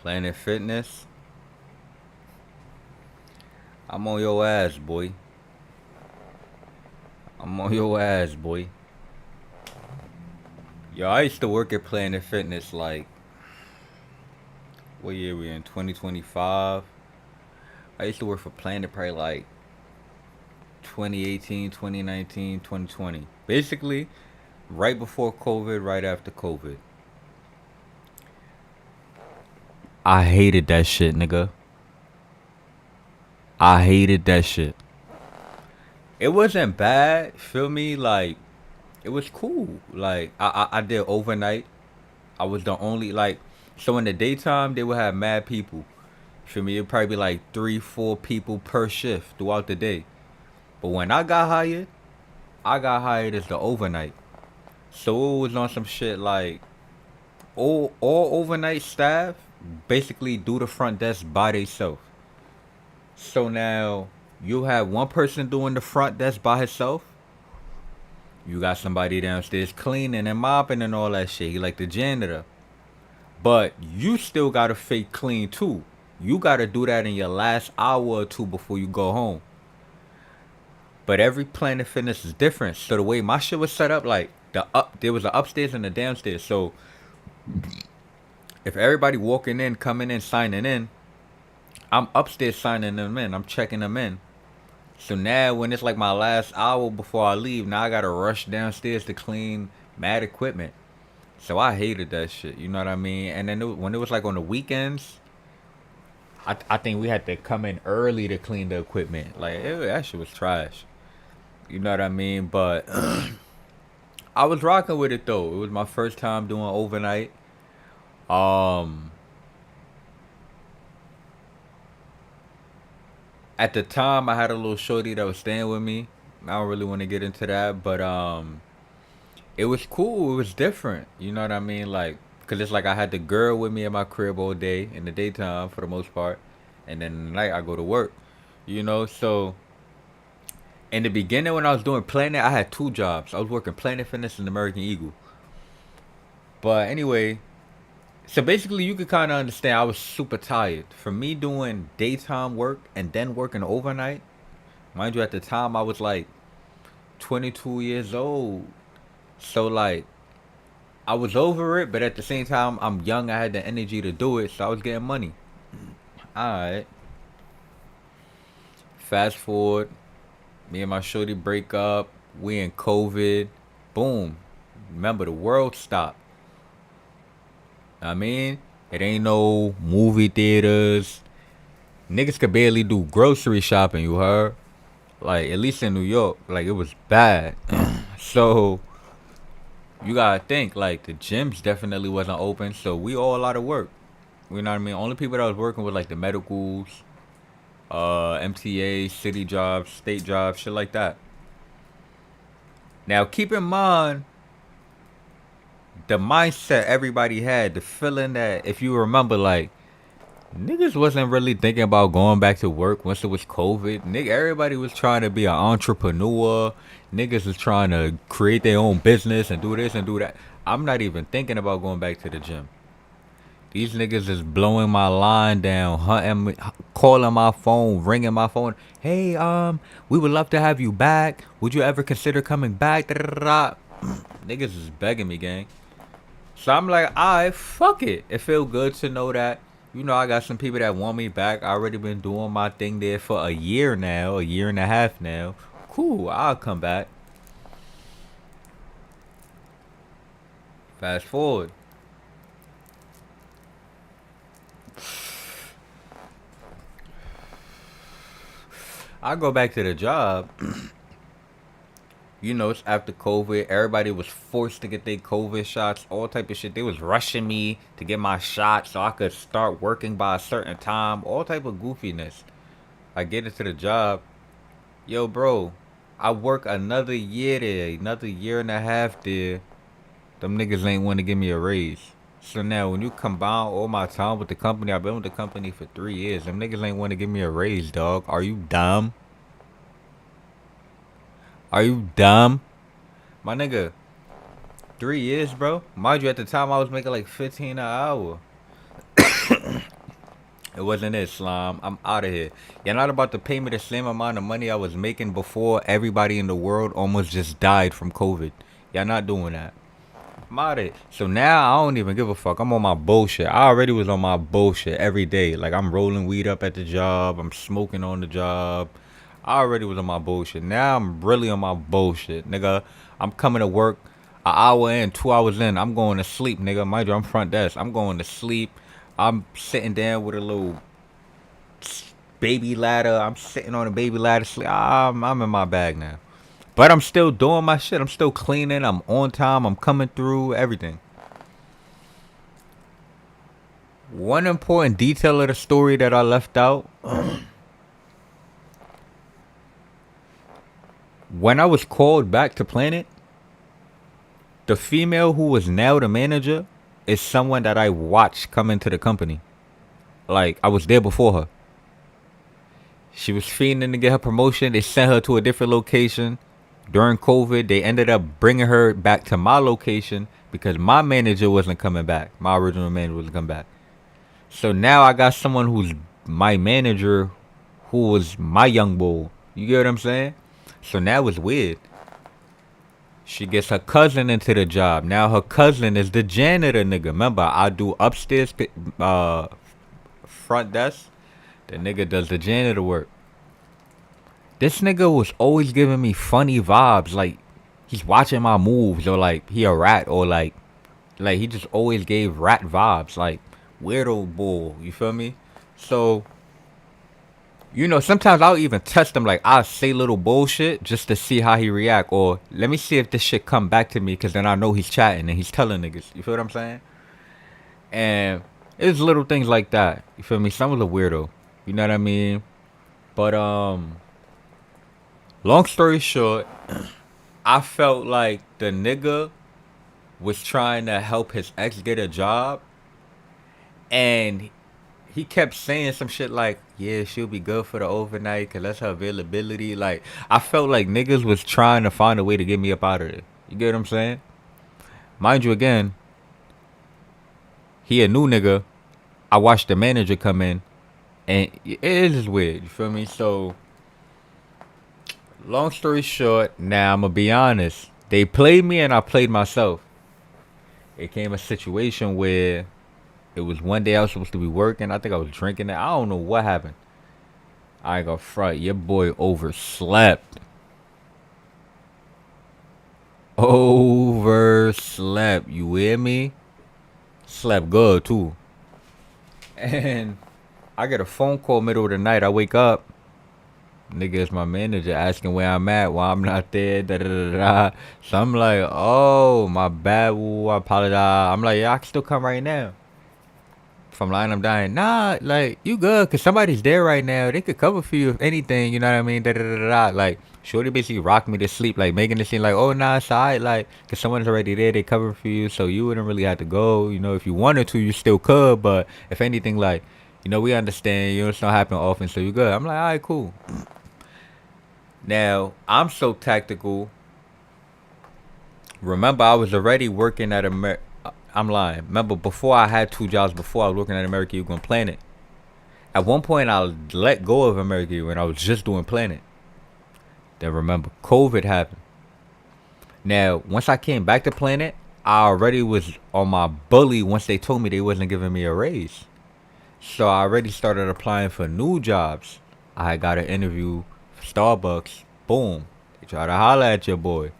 Planet Fitness. I'm on your ass, boy. I'm on your ass, boy. Yo, I used to work at Planet Fitness like, what year we in? 2025. I used to work for Planet probably like 2018, 2019, 2020. Basically, right before COVID, right after COVID. I hated that shit, nigga. I hated that shit. It wasn't bad, feel me? Like, it was cool. Like, I did overnight. I was the only, like, so in the daytime, they would have mad people. Feel me? It'd probably be like 3, 4 people per shift throughout the day. But when I got hired as the overnight. So it was on some shit like all overnight staff basically do the front desk by themselves. So now you have one person doing the front desk by himself. You got somebody downstairs cleaning and mopping and all that shit. He like the janitor. But you still gotta fake clean too. You gotta do that in your last hour or two before you go home. But every Planet Fitness is different. So the way my shit was set up, like there was an upstairs and a downstairs. So if everybody walking in, coming in, signing in, I'm upstairs signing them in. I'm checking them in. So now when it's like my last hour before I leave, now I gotta rush downstairs to clean mad equipment. So I hated that shit. You know what I mean? And then when it was like on the weekends, I think we had to come in early to clean the equipment. Like that shit was trash. You know what I mean? But I was rocking with it though. It was my first time doing overnight. Um, at the time, I had a little shorty that was staying with me. I don't really want to get into that, but it was cool. It was different. You know what I mean? Like, cause it's like I had the girl with me at my crib all day in the daytime for the most part, and then at night I go to work. You know, so in the beginning when I was doing Planet, I had 2 jobs. I was working Planet Fitness and American Eagle. But anyway, so basically, you could kind of understand I was super tired. For me doing daytime work and then working overnight, mind you, at the time I was like 22 years old. So, like, I was over it, but at the same time, I'm young. I had the energy to do it, so I was getting money. Alright. Fast forward, me and my shorty break up. We in COVID. Boom. Remember, the world stopped. I mean, it ain't no movie theaters. Niggas could barely do grocery shopping, you heard? Like, at least in New York, like, it was bad. So, you gotta think, like, the gyms definitely wasn't open, so we all out of work. You know what I mean? Only people that was working with, like, the medicals, MTA, city jobs, state jobs, shit like that. Now, keep in mind, the mindset everybody had, the feeling that, if you remember, like, niggas wasn't really thinking about going back to work once it was COVID. Nigga, everybody was trying to be an entrepreneur. Niggas was trying to create their own business and do this and do that. I'm not even thinking about going back to the gym. These niggas is blowing my line down, hunting me, calling my phone, ringing my phone. Hey, we would love to have you back. Would you ever consider coming back? Da-da-da-da. Niggas is begging me, gang. So I'm like, alright, fuck it. It feel good to know that, you know, I got some people that want me back. I already been doing my thing there for a year now, a year and a half now. Cool, I'll come back. Fast forward. I go back to the job. You know, it's after COVID. Everybody was forced to get their COVID shots, all type of shit. They was rushing me to get my shot so I could start working by a certain time. All type of goofiness. I get into the job. Yo, bro, I work another year there, another year and a half there. Them niggas ain't want to give me a raise. So now, when you combine all my time with the company, I've been with the company for 3 years. Them niggas ain't want to give me a raise, dog. Are you dumb? Are you dumb? My nigga, 3 years, bro. Mind you, at the time I was making like 15 an hour. It wasn't it, Slime. I'm out of here. You're not about to pay me the same amount of money I was making before everybody in the world almost just died from COVID. Y'all not doing that. I'm out of it. So now I don't even give a fuck. I'm on my bullshit. I already was on my bullshit every day. Like I'm rolling weed up at the job. I'm smoking on the job. I already was on my bullshit. Now I'm really on my bullshit, nigga. I'm coming to work an hour in, 2 hours in. I'm going to sleep, nigga. Mind you, I'm front desk. I'm going to sleep. I'm sitting down with a little baby ladder. I'm sitting on a baby ladder. Sleep. I'm in my bag now. But I'm still doing my shit. I'm still cleaning. I'm on time. I'm coming through everything. One important detail of the story that I left out. When I was called back to Planet, the female who was now the manager is someone that I watched come into the company. Like, I was there before her. She was fiending to get her promotion. They sent her to a different location. During COVID, they ended up bringing her back to my location because my manager wasn't coming back. My original manager wasn't coming back. So now I got someone who's my manager who was my young bull. You get what I'm saying? So now it's weird. She gets her cousin into the job. Now her cousin is the janitor, nigga. Remember, I do upstairs front desk. The nigga does the janitor work. This nigga was always giving me funny vibes, like he's watching my moves, or like he a rat, or like he just always gave rat vibes, like weirdo bull. You feel me? So sometimes I'll even test him, like I'll say little bullshit just to see how he react, or let me see if this shit come back to me, cause then I know he's chatting and he's telling niggas. You feel what I'm saying? And it's little things like that. You feel me? Some was a weirdo. You know what I mean? But long story short, I felt like the nigga was trying to help his ex get a job, and he kept saying some shit like, yeah, she'll be good for the overnight because that's her availability. Like, I felt like niggas was trying to find a way to get me up out of there. You get what I'm saying? Mind you, again, he a new nigga. I watched the manager come in, and it is just weird. You feel me? So, long story short, now I'm going to be honest. They played me and I played myself. It came a situation where it was one day I was supposed to be working. I think I was drinking it. I don't know what happened. I ain't gonna front. Your boy overslept. Overslept. You hear me? Slept good too. And I get a phone call middle of the night. I wake up. Nigga is my manager asking where I'm at, why I'm not there, da da da da. So I'm like, oh, my bad, ooh, I apologize. I'm like, yeah, I can still come right now. If I'm lying, I'm dying. Nah, like, you good, because somebody's there right now. They could cover for you if anything, you know what I mean? Da da da da da. Like, Shorty basically rocked me to sleep, like, making it seem like, oh, nah, it's alright, like, because someone's already there, they cover for you, so you wouldn't really have to go. You know, if you wanted to, you still could, but if anything, like, we understand, it's not happening often, so you good. I'm like, alright, cool. Now, I'm so tactical. Remember, I was already working at I'm lying. Remember, before I had 2 jobs, before I was working at American Eagle and Planet. At one point, I let go of American Eagle and I was just doing Planet. Then remember, COVID happened. Now, once I came back to Planet, I already was on my bully once they told me they wasn't giving me a raise. So I already started applying for new jobs. I got an interview for Starbucks. Boom. They try to holler at your boy.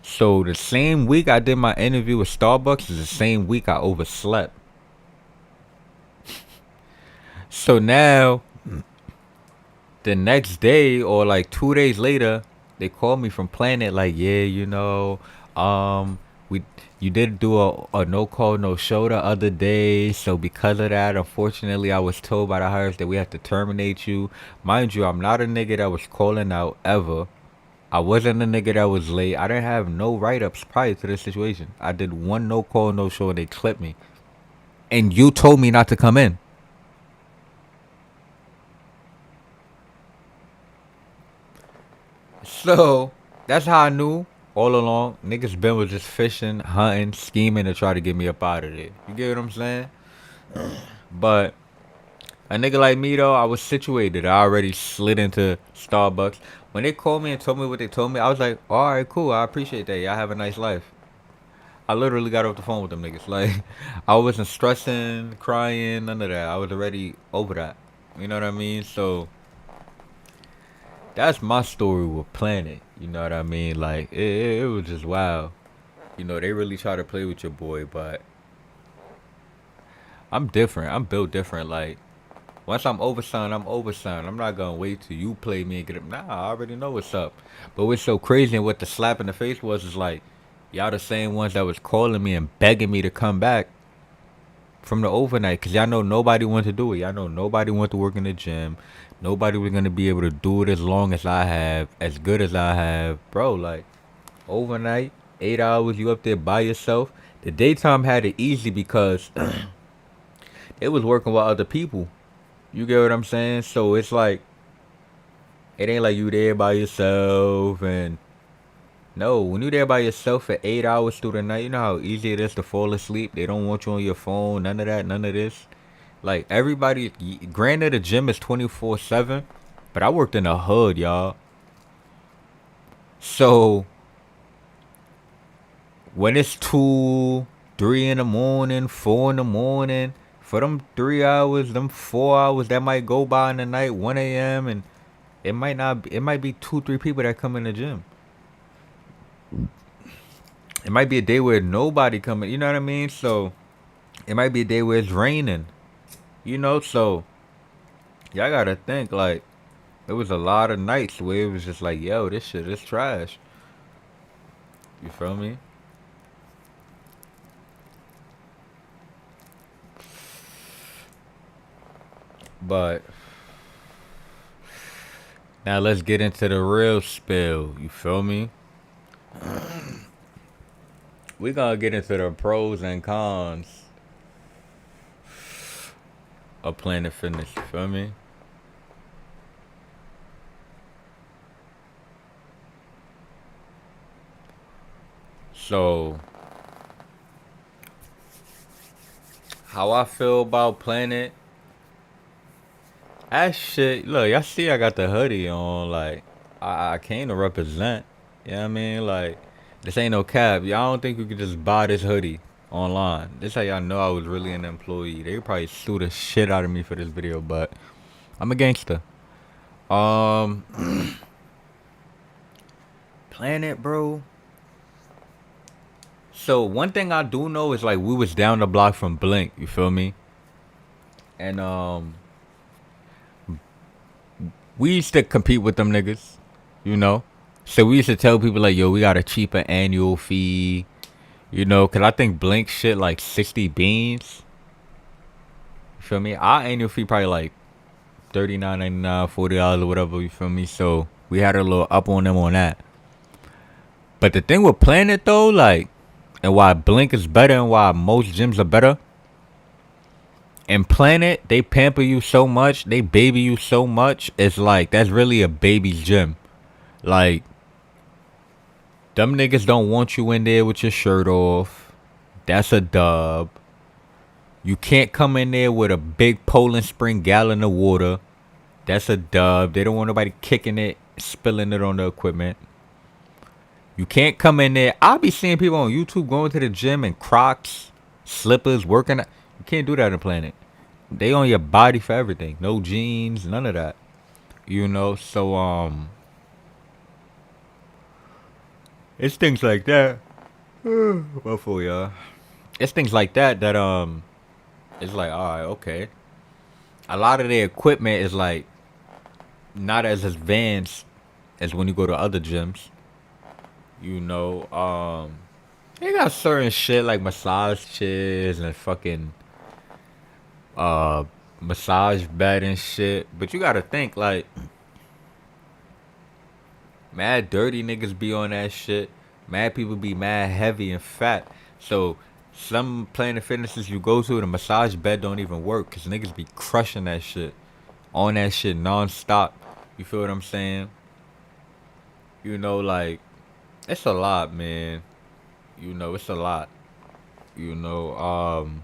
So the same week I did my interview with Starbucks is the same week I overslept. So now, the next day or like 2 days later, they called me from Planet like, yeah, you did do a no call, no show the other day. So because of that, unfortunately, I was told by the hires that we have to terminate you. Mind you, I'm not a nigga that was calling out ever. I wasn't a nigga that was late. I didn't have no write-ups prior to this situation. I did one no call, no show, and they clipped me. And you told me not to come in. So, that's how I knew all along. Niggas been was just fishing, hunting, scheming to try to get me up out of there. You get what I'm saying? But A nigga like me though, I was situated. I already slid into Starbucks. When they called me and told me what they told me, I was like, all right, cool. I appreciate that. Y'all have a nice life. I literally got off the phone with them niggas. Like, I wasn't stressing, crying, none of that. I was already over that. You know what I mean? So that's my story with Planet. You know what I mean? Like, it was just wild. You know, they really try to play with your boy, but I'm different. I'm built different. Like, once I'm oversigned, I'm oversigned. I'm not gonna wait till you play me and get him. Nah, I already know what's up. But what's so crazy and what the slap in the face was is like, y'all the same ones that was calling me and begging me to come back from the overnight. Cause y'all know nobody wanted to do it. Y'all know nobody wanted to work in the gym. Nobody was gonna be able to do it as long as I have, as good as I have. Bro, like, overnight, 8 hours, you up there by yourself. The daytime had it easy because it was working with other people. You get what I'm saying? So it's like it ain't like you there by yourself and no, when you there by yourself for 8 hours through the night, you know how easy it is to fall asleep. They don't want you on your phone, none of that, none of this. Like everybody, granted the gym is 24/7, but I worked in the hood, y'all. So when it's 2, 3 in the morning, 4 in the morning, for them 3 hours, them 4 hours that might go by in the night, 1 a.m. and it might not. It might be 2, 3 people that come in the gym. It might be a day where nobody coming. You know what I mean? So it might be a day where it's raining. You know, so y'all gotta think like there was a lot of nights where it was just like, yo, this shit is trash. You feel me? But now let's get into the real spill. You feel me? We gonna get into the pros and cons of Planet Fitness. You feel me? So how I feel about Planet? That shit. Look, y'all see, I got the hoodie on. Like, I came to represent. You know what I mean? Like, this ain't no cap. Y'all don't think you could just buy this hoodie online. This how y'all know I was really an employee. They could probably sue the shit out of me for this video, but I'm a gangster. Um, Planet, bro. So one thing I do know is like we was down the block from Blink. You feel me? And we used to compete with them niggas, you know. So we used to tell people like, yo, we got a cheaper annual fee, you know, cause I think Blink shit like 60 beans. You feel me? Our annual fee probably like 39.99, $40 or whatever. You feel me? So we had a little up on them on that. But the thing with Planet though, like, and why Blink is better and why most gyms are better. And Planet, they pamper you so much, they baby you so much. It's like that's really a baby's gym. Like, them niggas don't want you in there with your shirt off. That's a dub. You can't come in there with a big Poland Spring gallon of water. That's a dub. They don't want nobody kicking it, spilling it on the equipment. You can't come in there. I'll be seeing people on YouTube going to the gym in Crocs, slippers, working out. You can't do that in Planet. They on your body for everything. No jeans, none of that. You know, so it's things like that. What for y'all? It's things like that that it's like, alright, okay. A lot of their equipment is like not as advanced as when you go to other gyms. You know, they got certain shit like massage chairs and fucking uh massage bed and shit. But you gotta think like mad dirty niggas be on that shit. Mad people be mad heavy and fat. So some Planet Fitnesses you go to, the massage bed don't even work because niggas be crushing that shit. On that shit non-stop. You feel what I'm saying? You know, like, it's a lot, man. You know, it's a lot. You know,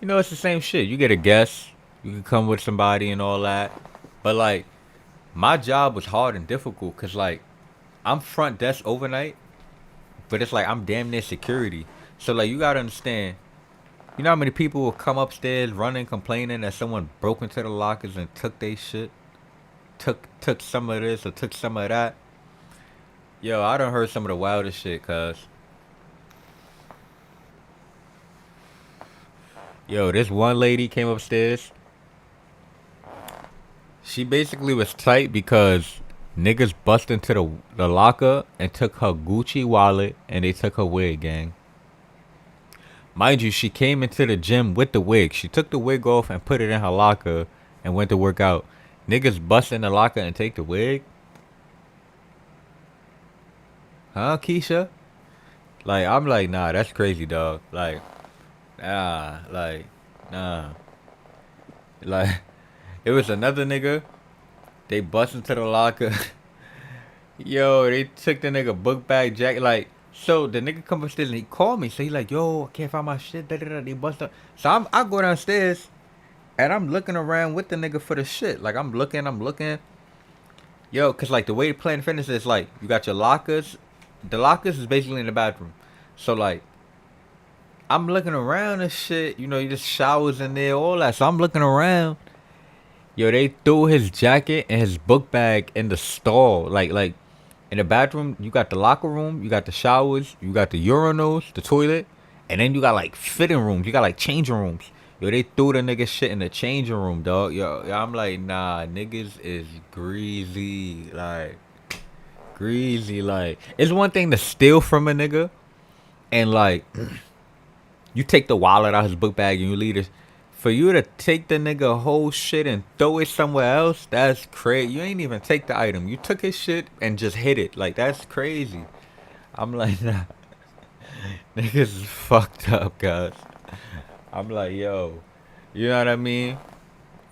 You know, it's the same shit. You get a guest, you can come with somebody and all that. But like, my job was hard and difficult because like, I'm front desk overnight, but it's like I'm damn near security. So like, you gotta understand. You know how many people will come upstairs running, complaining that someone broke into the lockers and took their shit, took some of this or took some of that. Yo, I done heard some of the wildest shit, cuz. Yo, this one lady came upstairs. She basically was tight because niggas bust into the locker and took her Gucci wallet and they took her wig, gang. Mind you, she came into the gym with the wig. She took the wig off and put it in her locker and went to work out. Niggas bust in the locker and take the wig? Huh, Keisha? Like, I'm like, nah, that's crazy, dog. Like, nah. Like, it was another nigga. They bust into the locker. Yo, they took the nigga book bag jacket. Like, so the nigga come upstairs and he called me. So he like, yo, I can't find my shit. Da, da, da. They bust up. So I go downstairs and I'm looking around with the nigga for the shit. Like, I'm looking. Yo, cause like the way the plan fitness is like, you got your lockers. The lockers is basically in the bathroom. So like, I'm looking around and shit. You know, you just showers in there, all that. So I'm looking around. Yo, they threw his jacket and his book bag in the stall. Like in the bathroom, you got the locker room, you got the showers, you got the urinals, the toilet, and then you got like fitting rooms. You got like changing rooms. Yo, they threw the nigga shit in the changing room, dog. Yo, I'm like, nah, niggas is greasy. Like, greasy. Like, it's one thing to steal from a nigga and like, you take the wallet out his book bag and you leave it. For you to take the nigga whole shit and throw it somewhere else, that's crazy. You ain't even take the item. You took his shit and just hit it. Like, that's crazy. I'm like, nah. Niggas is fucked up, guys. I'm like, yo. You know what I mean?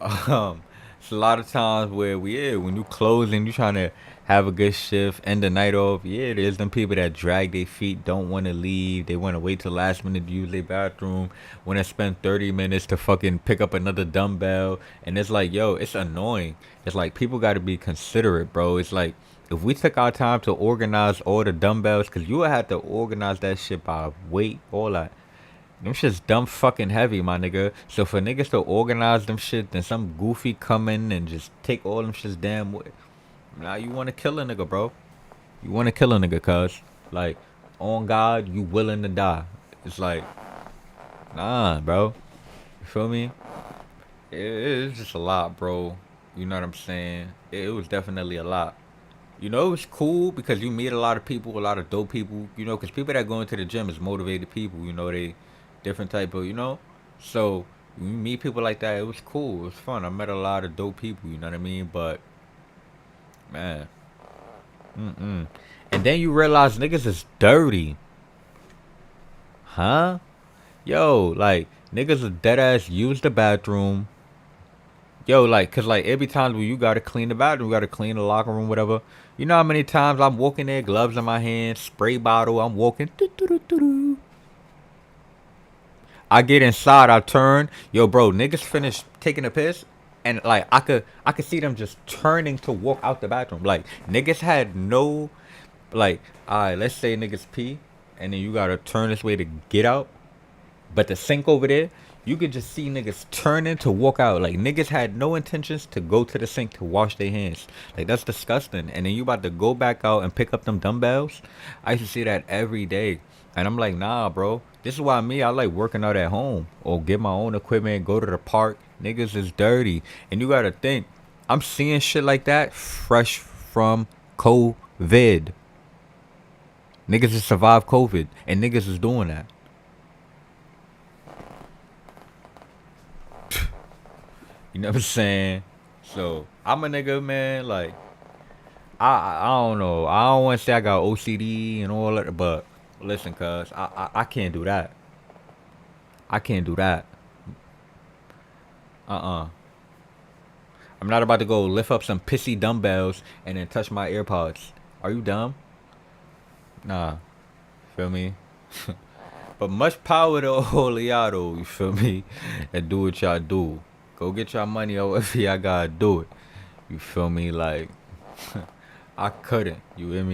It's a lot of times where when you closing, you trying to have a good shift, end the night off. Yeah, there's them people that drag their feet, don't want to leave. They want to wait till last minute to use their bathroom. Want to spend 30 minutes to fucking pick up another dumbbell. And it's like, yo, it's annoying. It's like people got to be considerate, bro. It's like if we took our time to organize all the dumbbells, because you would have to organize that shit by weight, all that. Them shit's dumb fucking heavy, my nigga. So for niggas to organize them shit, then some goofy come in and just take all them shits damn way. Now you wanna kill a nigga, bro. You wanna kill a nigga, cuz. Like, on God, you willing to die. It's like, nah, bro. You feel me? It's just a lot, bro. You know what I'm saying? It was definitely a lot. You know, it's cool because you meet a lot of people, a lot of dope people, you know, because people that go into the gym is motivated people, you know, they different type of, you know. So, when you meet people like that, it was cool. It was fun. I met a lot of dope people, you know what I mean? But, man, mm-mm. And then you realize niggas is dirty. Huh? Yo, like, niggas are dead ass use the bathroom. Yo, like, cause like every time when you gotta clean the bathroom, you gotta clean the locker room, whatever. You know how many times I'm walking there, gloves in my hand, spray bottle, I'm walking. Doo-doo-doo-doo-doo. I get inside, I turn. Yo, bro, niggas finished taking a piss, and like I could see them just turning to walk out the bathroom. Like niggas had no, like, alright, let's say niggas pee, and then you gotta turn this way to get out. But the sink over there, you could just see niggas turning to walk out. Like niggas had no intentions to go to the sink to wash their hands. Like that's disgusting. And then you about to go back out and pick up them dumbbells. I used to see that every day. And I'm like, nah, bro. This is why I like working out at home or get my own equipment, go to the park. Niggas is dirty. And you gotta think, I'm seeing shit like that fresh from COVID. Niggas has survived COVID and niggas is doing that. You know what I'm saying? So I'm a nigga, man. Like I don't know. I don't want to say I got OCD and all that, but listen, cuz I can't do that. I can't do that. Uh. I'm not about to go lift up some pissy dumbbells and then touch my AirPods. Are you dumb? Nah. Feel me? But much power to all of y'all though, you feel me? And do what y'all do. Go get y'all money however y'all gotta do it. You feel me? Like I couldn't. You hear me?